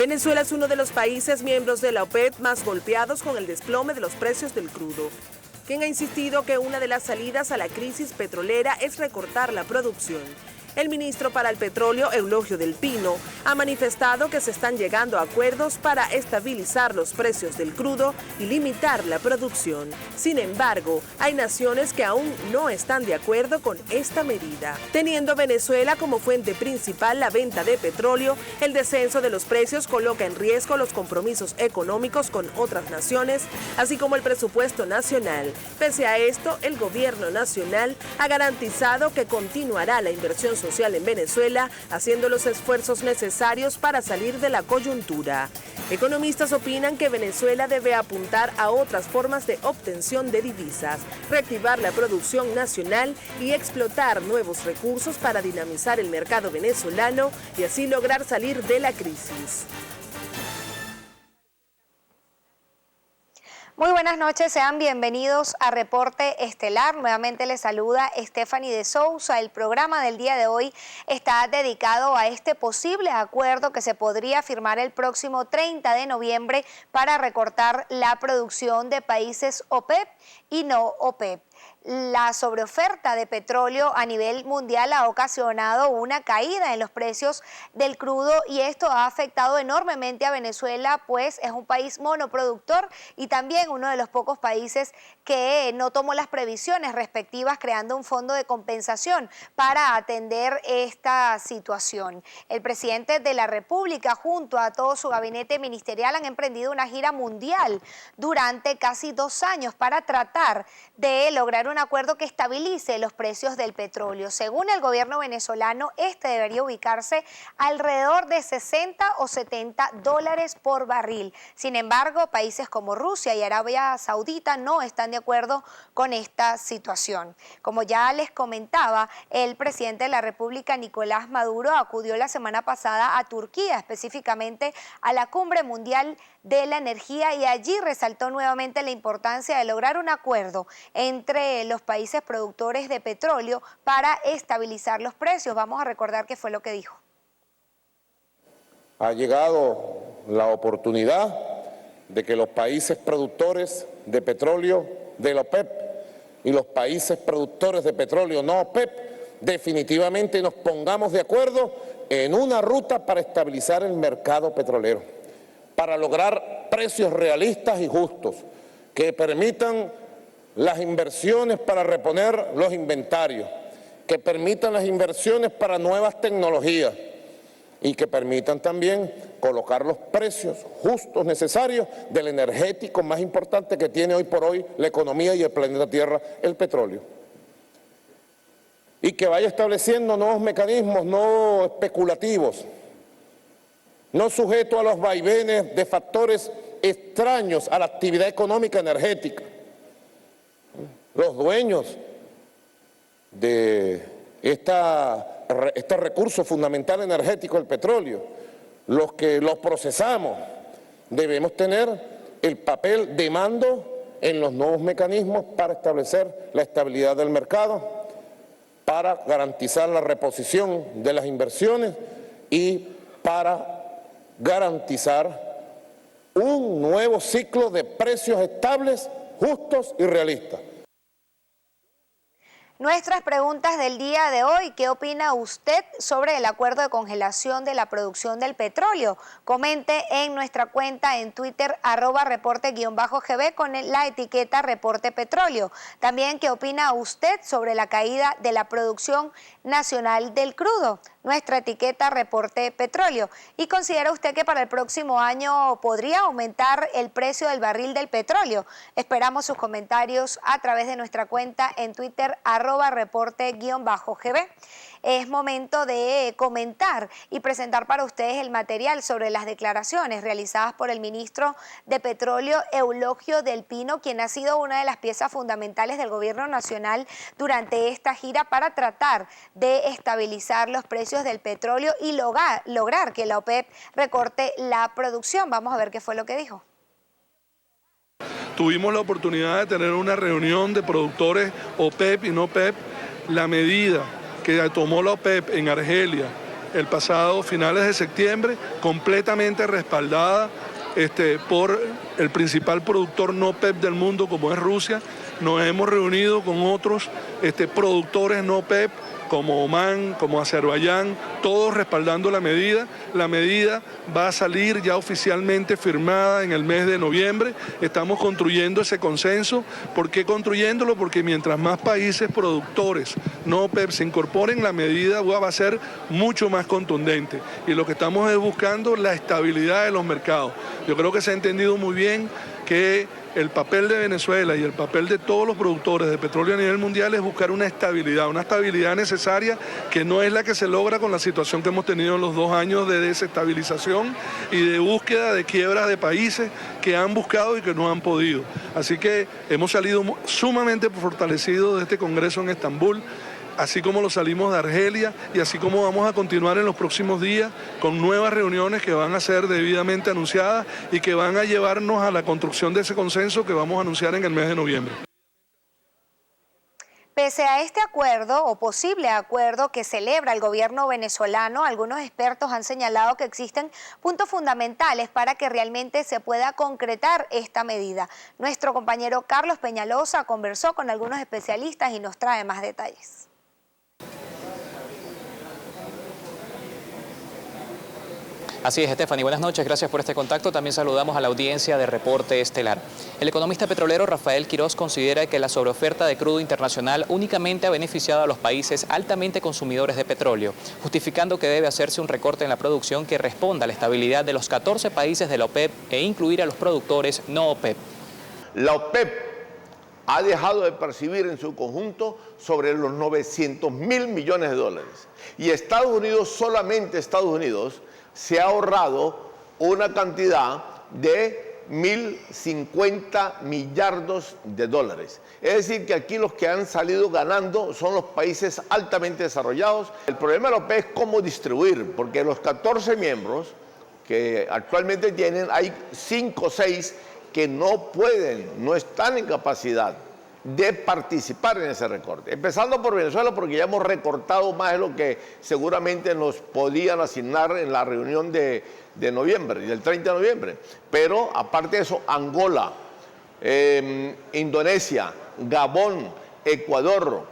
Venezuela es uno de los países miembros de la OPEP más golpeados con el desplome de los precios del crudo. Quien ha insistido que una de las salidas a la crisis petrolera es recortar la producción. El ministro para el Petróleo, Eulogio del Pino, ha manifestado que se están llegando a acuerdos para estabilizar los precios del crudo y limitar la producción. Sin embargo, hay naciones que aún no están de acuerdo con esta medida. Teniendo Venezuela como fuente principal la venta de petróleo, el descenso de los precios coloca en riesgo los compromisos económicos con otras naciones, así como el presupuesto nacional. Pese a esto, el gobierno nacional ha garantizado que continuará la inversión social en Venezuela, haciendo los esfuerzos necesarios para salir de la coyuntura. Economistas opinan que Venezuela debe apuntar a otras formas de obtención de divisas, reactivar la producción nacional y explotar nuevos recursos para dinamizar el mercado venezolano y así lograr salir de la crisis. Muy buenas noches, sean bienvenidos a Reporte Estelar. Nuevamente les saluda Stephanie de Sousa. El programa del día de hoy está dedicado a este posible acuerdo que se podría firmar el próximo 30 de noviembre para recortar la producción de países OPEP y no OPEP. La sobreoferta de petróleo a nivel mundial ha ocasionado una caída en los precios del crudo y esto ha afectado enormemente a Venezuela, pues es un país monoproductor y también uno de los pocos países que no tomó las previsiones respectivas creando un fondo de compensación para atender esta situación. El presidente de la República junto a todo su gabinete ministerial han emprendido una gira mundial durante casi 2 años para tratar de lograr un acuerdo que estabilice los precios del petróleo. Según el gobierno venezolano, este debería ubicarse alrededor de 60 o 70 dólares por barril. Sin embargo, países como Rusia y Arabia Saudita no están de acuerdo con esta situación. Como ya les comentaba, el presidente de la República, Nicolás Maduro, acudió la semana pasada a Turquía, específicamente a la Cumbre Mundial de la Energía, y allí resaltó nuevamente la importancia de lograr un acuerdo entre los países productores de petróleo para estabilizar los precios. Vamos a recordar qué fue lo que dijo. Ha llegado la oportunidad de que los países productores de petróleo de la OPEP y los países productores de petróleo no OPEP definitivamente nos pongamos de acuerdo en una ruta para estabilizar el mercado petrolero, para lograr precios realistas y justos que permitan las inversiones para reponer los inventarios, que permitan las inversiones para nuevas tecnologías y que permitan también colocar los precios justos necesarios del energético más importante que tiene hoy por hoy la economía y el planeta Tierra, el petróleo. Y que vaya estableciendo nuevos mecanismos no especulativos, no sujetos a los vaivenes de factores extraños a la actividad económica energética. Los dueños de este recurso fundamental energético, el petróleo, los que los procesamos, debemos tener el papel de mando en los nuevos mecanismos para establecer la estabilidad del mercado, para garantizar la reposición de las inversiones y para garantizar un nuevo ciclo de precios estables, justos y realistas. Nuestras preguntas del día de hoy: ¿qué opina usted sobre el acuerdo de congelación de la producción del petróleo? Comente en nuestra cuenta en Twitter, @reporte_GB con la etiqueta Reporte Petróleo. También, ¿qué opina usted sobre la caída de la producción nacional del crudo? Nuestra etiqueta Reporte Petróleo. ¿Y considera usted que para el próximo año podría aumentar el precio del barril del petróleo? Esperamos sus comentarios a través de nuestra cuenta en Twitter, @reporte_GB. Es momento de comentar y presentar para ustedes el material sobre las declaraciones realizadas por el ministro de Petróleo, Eulogio del Pino, quien ha sido una de las piezas fundamentales del gobierno nacional durante esta gira para tratar de estabilizar los precios del petróleo y lograr que la OPEP recorte la producción. Vamos a ver qué fue lo que dijo. Tuvimos la oportunidad de tener una reunión de productores OPEP y no OPEP. La medida que tomó la OPEP en Argelia el pasado finales de septiembre, completamente respaldada por el principal productor no PEP del mundo, como es Rusia. Nos hemos reunido con otros productores no PEP, como Omán, como Azerbaiyán, todos respaldando la medida. La medida va a salir ya oficialmente firmada en el mes de noviembre. Estamos construyendo ese consenso. ¿Por qué construyéndolo? Porque mientras más países productores no PEP se incorporen, la medida va a ser mucho más contundente. Y lo que estamos es buscando la estabilidad de los mercados. Yo creo que se ha entendido muy bien que el papel de Venezuela y el papel de todos los productores de petróleo a nivel mundial es buscar una estabilidad necesaria que no es la que se logra con la situación que hemos tenido en los 2 años de desestabilización y de búsqueda de quiebras de países que han buscado y que no han podido. Así que hemos salido sumamente fortalecidos de este congreso en Estambul, así como lo salimos de Argelia y así como vamos a continuar en los próximos días con nuevas reuniones que van a ser debidamente anunciadas y que van a llevarnos a la construcción de ese consenso que vamos a anunciar en el mes de noviembre. Pese a este acuerdo o posible acuerdo que celebra el gobierno venezolano, algunos expertos han señalado que existen puntos fundamentales para que realmente se pueda concretar esta medida. Nuestro compañero Carlos Peñalosa conversó con algunos especialistas y nos trae más detalles. Así es, Stephanie. Buenas noches, gracias por este contacto. También saludamos a la audiencia de Reporte Estelar. El economista petrolero Rafael Quiroz considera que la sobreoferta de crudo internacional únicamente ha beneficiado a los países altamente consumidores de petróleo, justificando que debe hacerse un recorte en la producción que responda a la estabilidad de los 14 países de la OPEP e incluir a los productores no OPEP. La OPEP ha dejado de percibir en su conjunto sobre los 900.000 millones de dólares. Y Estados Unidos, solamente Estados Unidos, se ha ahorrado una cantidad de 1.050 millardos de dólares. Es decir, que aquí los que han salido ganando son los países altamente desarrollados. El problema de la OPEP es cómo distribuir, porque los 14 miembros que actualmente tienen, hay 5 o 6 que no pueden, no están en capacidad de participar en ese recorte. Empezando por Venezuela, porque ya hemos recortado más de lo que seguramente nos podían asignar en la reunión de noviembre, del 30 de noviembre. Pero aparte de eso, Angola, Indonesia, Gabón, Ecuador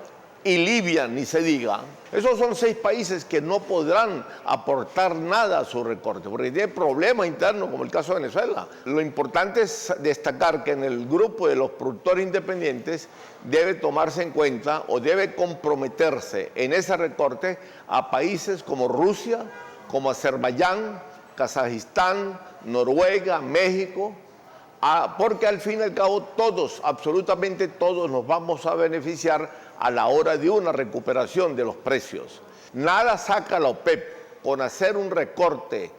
y Libia, ni se diga. Esos son 6 países que no podrán aportar nada a su recorte, porque tienen problemas internos, como el caso de Venezuela. Lo importante es destacar que en el grupo de los productores independientes debe tomarse en cuenta o debe comprometerse en ese recorte a países como Rusia, como Azerbaiyán, Kazajistán, Noruega, México, porque al fin y al cabo todos, absolutamente todos, nos vamos a beneficiar a la hora de una recuperación de los precios. Nada saca la OPEP con hacer un recorte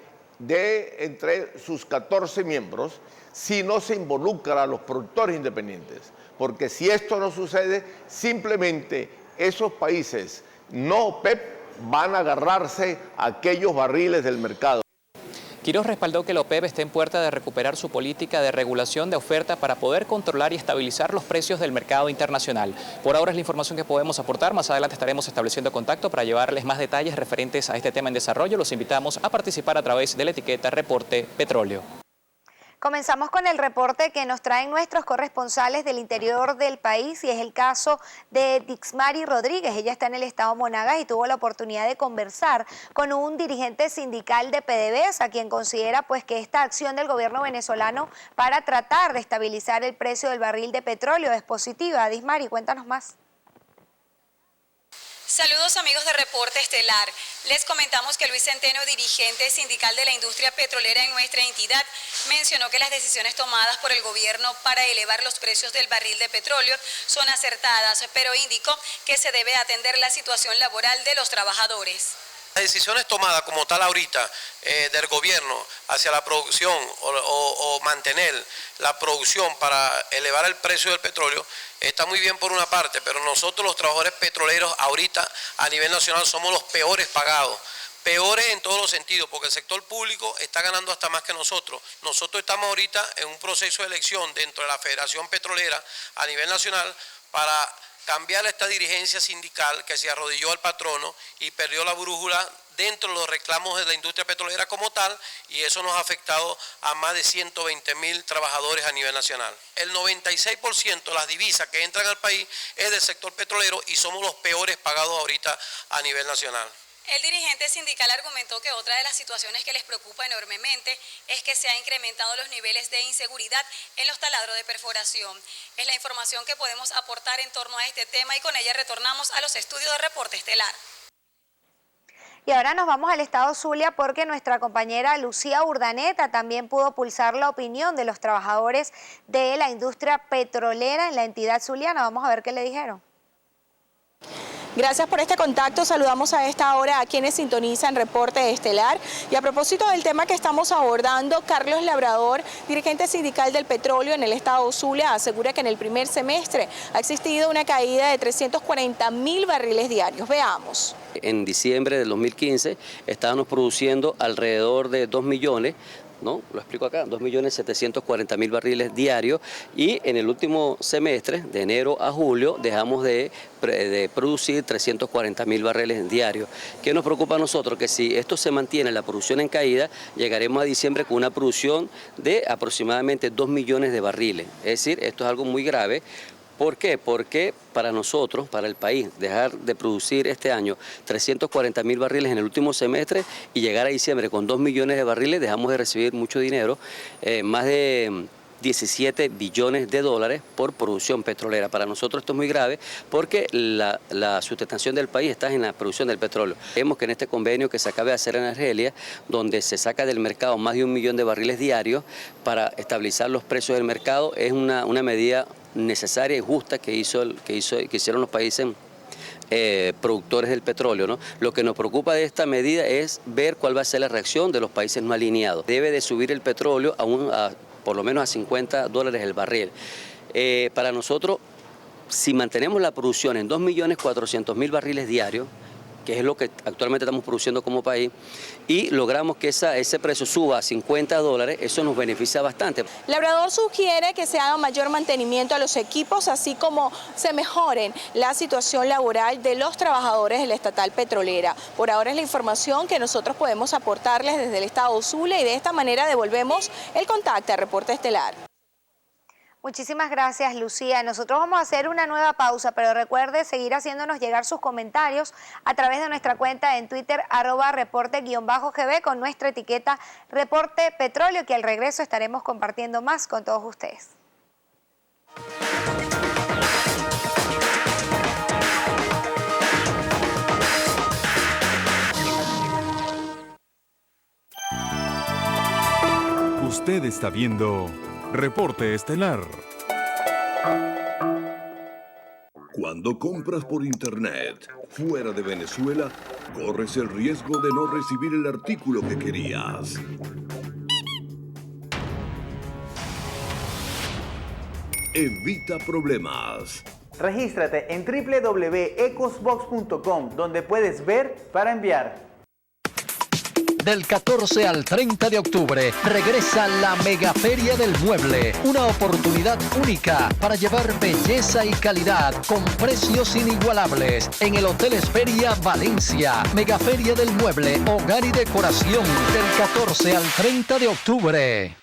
entre sus 14 miembros si no se involucra a los productores independientes. Porque si esto no sucede, simplemente esos países no OPEP van a agarrarse a aquellos barriles del mercado. Quiroz respaldó que la OPEP esté en puerta de recuperar su política de regulación de oferta para poder controlar y estabilizar los precios del mercado internacional. Por ahora es la información que podemos aportar. Más adelante estaremos estableciendo contacto para llevarles más detalles referentes a este tema en desarrollo. Los invitamos a participar a través de la etiqueta Reporte Petróleo. Comenzamos con el reporte que nos traen nuestros corresponsales del interior del país y es el caso de Dixmari Rodríguez. Ella está en el estado Monagas y tuvo la oportunidad de conversar con un dirigente sindical de PDVSA, quien considera pues que esta acción del gobierno venezolano para tratar de estabilizar el precio del barril de petróleo es positiva. Dixmari, cuéntanos más. Saludos amigos de Reporte Estelar. Les comentamos que Luis Centeno, dirigente sindical de la industria petrolera en nuestra entidad, mencionó que las decisiones tomadas por el gobierno para elevar los precios del barril de petróleo son acertadas, pero indicó que se debe atender la situación laboral de los trabajadores. Las decisiones tomadas como tal ahorita del gobierno hacia la producción o mantener la producción para elevar el precio del petróleo está muy bien por una parte, pero nosotros los trabajadores petroleros ahorita a nivel nacional somos los peores pagados. Peores en todos los sentidos, porque el sector público está ganando hasta más que nosotros. Nosotros estamos ahorita en un proceso de elección dentro de la Federación Petrolera a nivel nacional para cambiar esta dirigencia sindical que se arrodilló al patrono y perdió la brújula dentro de los reclamos de la industria petrolera como tal, y eso nos ha afectado a más de 120.000 trabajadores a nivel nacional. El 96% de las divisas que entran al país es del sector petrolero y somos los peores pagados ahorita a nivel nacional. El dirigente sindical argumentó que otra de las situaciones que les preocupa enormemente es que se han incrementado los niveles de inseguridad en los taladros de perforación. Es la información que podemos aportar en torno a este tema y con ella retornamos a los estudios de Reporte Estelar. Y ahora nos vamos al estado Zulia porque nuestra compañera Lucía Urdaneta también pudo pulsar la opinión de los trabajadores de la industria petrolera en la entidad zuliana. Vamos a ver qué le dijeron. Gracias por este contacto, saludamos a esta hora a quienes sintonizan Reporte Estelar. Y a propósito del tema que estamos abordando, Carlos Labrador, dirigente sindical del petróleo en el estado Zulia, asegura que en el primer semestre ha existido una caída de 340.000 barriles diarios. Veamos. En diciembre del 2015 estábamos produciendo alrededor de 2 millones, ¿no? Lo explico acá, 2.740.000 barriles diarios, y en el último semestre, de enero a julio, dejamos de producir 340.000 barriles diarios. ¿Qué nos preocupa a nosotros? Que si esto se mantiene, la producción en caída, llegaremos a diciembre con una producción de aproximadamente 2 millones de barriles. Es decir, esto es algo muy grave. ¿Por qué? Porque para nosotros, para el país, dejar de producir este año 340.000 barriles en el último semestre y llegar a diciembre con 2 millones de barriles, dejamos de recibir mucho dinero, más de 17 billones de dólares por producción petrolera. Para nosotros esto es muy grave porque la sustentación del país está en la producción del petróleo. Vemos que en este convenio que se acaba de hacer en Argelia, donde se saca del mercado más de 1 millón de barriles diarios para estabilizar los precios del mercado, es una medida necesaria y justa que hicieron los países productores del petróleo, ¿no? Lo que nos preocupa de esta medida es ver cuál va a ser la reacción de los países no alineados. Debe de subir el petróleo por lo menos a $50 el barril. Para nosotros, si mantenemos la producción en 2.400.000 barriles diarios, que es lo que actualmente estamos produciendo como país, y logramos que ese precio suba a $50, eso nos beneficia bastante. Labrador sugiere que se haga mayor mantenimiento a los equipos, así como se mejoren la situación laboral de los trabajadores de la estatal petrolera. Por ahora es la información que nosotros podemos aportarles desde el estado Zulia y de esta manera devolvemos el contacto a Reporte Estelar. Muchísimas gracias, Lucía. Nosotros vamos a hacer una nueva pausa, pero recuerde seguir haciéndonos llegar sus comentarios a través de nuestra cuenta en Twitter, @reporte_GB, con nuestra etiqueta Reporte Petróleo, que al regreso estaremos compartiendo más con todos ustedes. Usted está viendo Reporte Estelar. Cuando compras por internet fuera de Venezuela, corres el riesgo de no recibir el artículo que querías. Evita problemas. Regístrate en www.ecosbox.com, donde puedes ver para enviar. Del 14 al 30 de octubre regresa la Megaferia del Mueble, una oportunidad única para llevar belleza y calidad con precios inigualables en el Hotel Esperia Valencia. Megaferia del Mueble, hogar y decoración, del 14 al 30 de octubre.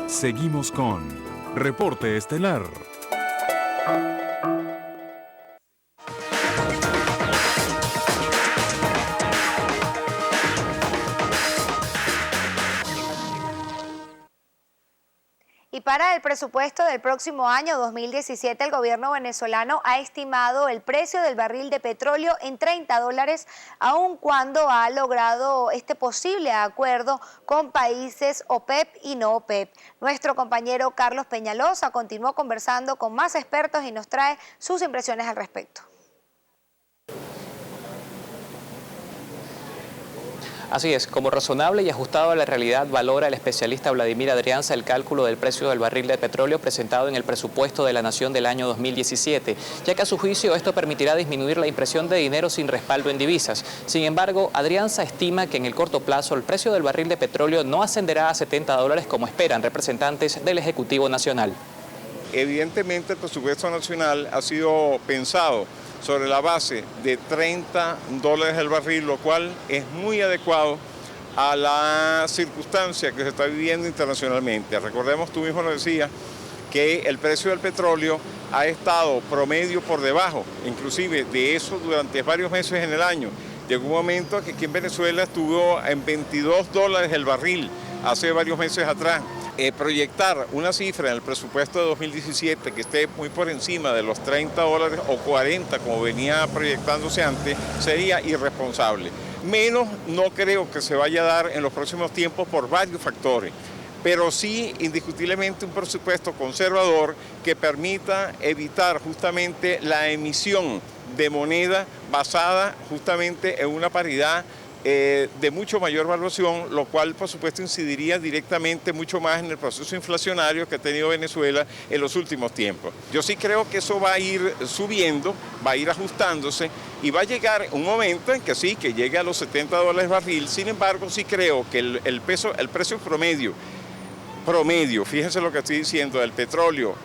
Seguimos con Reporte Estelar. Y para el presupuesto del próximo año 2017, el gobierno venezolano ha estimado el precio del barril de petróleo en $30, aun cuando ha logrado este posible acuerdo con países OPEP y no OPEP. Nuestro compañero Carlos Peñalosa continuó conversando con más expertos y nos trae sus impresiones al respecto. Así es, como razonable y ajustado a la realidad valora el especialista Vladimir Adrianza el cálculo del precio del barril de petróleo presentado en el presupuesto de la Nación del año 2017, ya que a su juicio esto permitirá disminuir la impresión de dinero sin respaldo en divisas. Sin embargo, Adrianza estima que en el corto plazo el precio del barril de petróleo no ascenderá a $70 como esperan representantes del Ejecutivo Nacional. evidentemente el presupuesto nacional ha sido pensado sobre la base de $30 el barril, lo cual es muy adecuado a la circunstancia que se está viviendo internacionalmente. Recordemos, tú mismo lo decías, que el precio del petróleo ha estado promedio por debajo, inclusive de eso durante varios meses en el año. Llegó un momento que aquí en Venezuela estuvo en $22 el barril hace varios meses atrás. Proyectar una cifra en el presupuesto de 2017 que esté muy por encima de los $30 o 40 como venía proyectándose antes sería irresponsable. Menos no creo que se vaya a dar en los próximos tiempos por varios factores, pero sí indiscutiblemente un presupuesto conservador que permita evitar justamente la emisión de moneda basada justamente en una paridad de mucho mayor valuación, lo cual por supuesto incidiría directamente mucho más en el proceso inflacionario que ha tenido Venezuela en los últimos tiempos. Yo sí creo que eso va a ir subiendo, va a ir ajustándose y va a llegar un momento en que sí, que llegue a los $70 barril. Sin embargo, sí creo que el precio promedio, fíjense lo que estoy diciendo, del petróleo,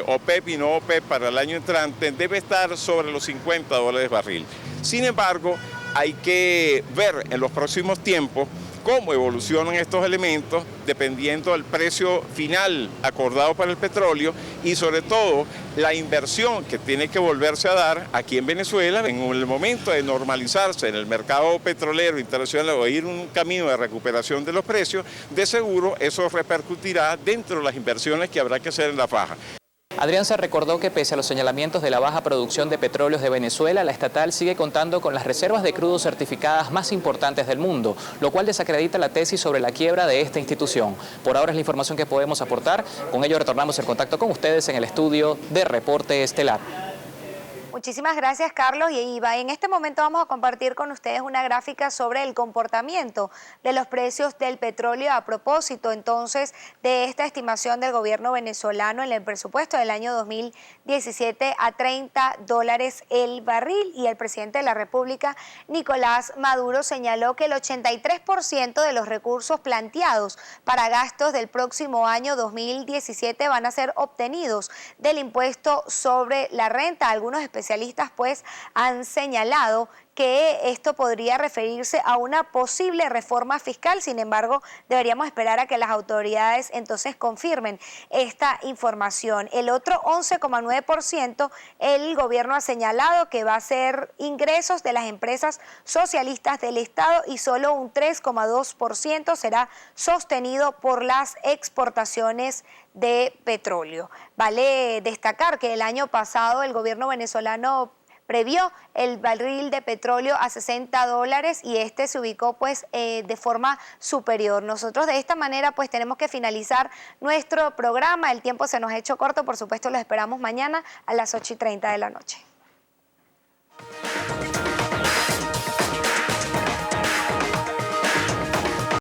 OPEP y no OPEP para el año entrante, debe estar sobre los $50 barril. Sin embargo, hay que ver en los próximos tiempos cómo evolucionan estos elementos dependiendo del precio final acordado para el petróleo y sobre todo la inversión que tiene que volverse a dar aquí en Venezuela en el momento de normalizarse en el mercado petrolero internacional o ir un camino de recuperación de los precios. De seguro eso repercutirá dentro de las inversiones que habrá que hacer en la faja. Adrián se recordó que pese a los señalamientos de la baja producción de petróleos de Venezuela, la estatal sigue contando con las reservas de crudo certificadas más importantes del mundo, lo cual desacredita la tesis sobre la quiebra de esta institución. Por ahora es la información que podemos aportar. Con ello retornamos el contacto con ustedes en el estudio de Reporte Estelar. Muchísimas gracias, Carlos. Y en este momento vamos a compartir con ustedes una gráfica sobre el comportamiento de los precios del petróleo a propósito entonces de esta estimación del gobierno venezolano en el presupuesto del año 2017 a $30 el barril. Y el presidente de la República, Nicolás Maduro, señaló que el 83% de los recursos planteados para gastos del próximo año 2017 van a ser obtenidos del impuesto sobre la renta. Algunos especialistas pues han señalado que esto podría referirse a una posible reforma fiscal. Sin embargo, deberíamos esperar a que las autoridades entonces confirmen esta información. El otro 11,9% el gobierno ha señalado que va a ser ingresos de las empresas socialistas del Estado y solo un 3,2% será sostenido por las exportaciones de petróleo. Vale destacar que el año pasado el gobierno venezolano previó el barril de petróleo a $60 y este se ubicó pues de forma superior. Nosotros de esta manera pues tenemos que finalizar nuestro programa. El tiempo se nos ha hecho corto, por supuesto lo esperamos mañana a las 8:30 de la noche.